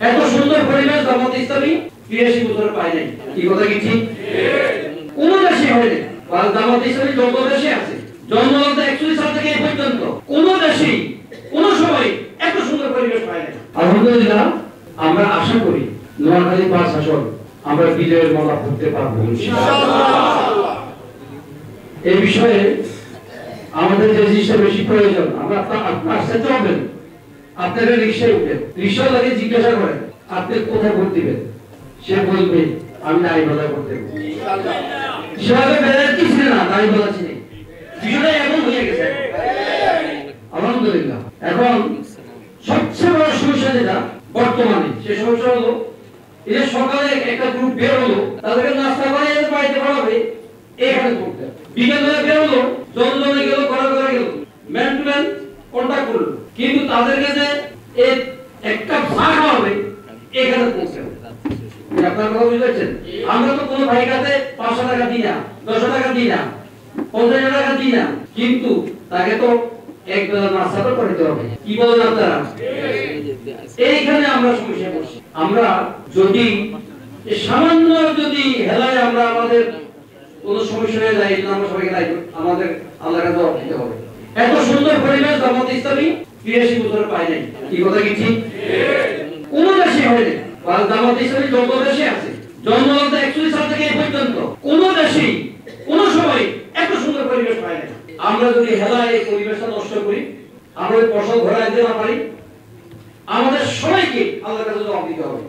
এত সুন্দর পরিবেশ জামাত ইসলামী 83 বছর পায় নাই। কি কথা কি ঠিক? কোন দেশে হয়নি। জামাত ইসলামী যত দেশে আছে জন্মলগ্ন 41 সাল থেকে এই পর্যন্ত কোন দেশে কোন সময় এত সুন্দর পরিবেশ পায় নাই। আলহামদুলিল্লাহ আমরা আশা করি নোয়াখালী 5 আসন আমরা বিজয়ের মালা পড়তে পারবো ইনশাআল্লাহ। এই বিষয়ে আমাদের যে জিনিসটা বেশি প্রয়োজন, আমরা আপনার সাথে হবেন, আপনারা রিক্সায় উঠবেন, রিক্সাওয়ালাকে জিজ্ঞাসা করেন আপনি কোথায় ভোট দিবেন, সে বলবে আমি নারীবাজার করতে দেবো ইনশাআল্লাহ। সেভাবে বেড়ার কি ছিল না, নারীবাজার ছিল, বিষয়টা এমন হয়ে গেছে আলহামদুলিল্লাহ। এখন সবচেয়ে বড় সমস্যা যেটা বর্তমানে, সে সমস্যা হলো এই যে সকালে একটা গ্রুপ বের হলো, তাদেরকে নাস্তা করে বাড়িতে পড়াবে, এখানে পড়তে বিকেলবেলা বের হলো, জনজনে গেল, ঘরে ঘরে গেল, ম্যান টু ম্যান কন্টাক্ট করলো, কিন্তু তাদেরকে যে এই একটা ভাগ হবে এখানে পৌঁছে আপনার কথা বুঝতে পারছেন? আমরা তো কোনো ভাই কাছে 500 টাকা দিই না, 10 টাকা দিই না, 50 টাকা দিই না, কিন্তু তাকে তো এক বেলা নাস্তা তো করতে হবে। কি বলেন আপনারা? এইখানে আমরা সমস্যা করছি। আমরা যদি সামান্য যদি হেলায় আমরা আমাদের কোন সমস্যা হয়ে যায়, আমরা সবাইকে দায়িত্ব আমাদের আল্লাহর কাছে জবাব দিতে হবে। এত সুন্দর পরিবেশ জামাত ইসলামী 83 বছর পায় নাই। কি কথা কি ঠিক? কোন দেশে হয়নি। জামাত ইসলামী যত দেশে আছে জন্মলগ্ন 41 সাল থেকে এই পর্যন্ত কোন দেশে কোন সময় এত সুন্দর পরিবেশ পায় নাই। আমরা যদি হেলায় এই পরিবেশটা নষ্ট করি, আমরা ওই ফসল ঘরে আনতে না পারি, আমাদের সবাইকে আল্লাহর কাছে জবাব দিতে হবে।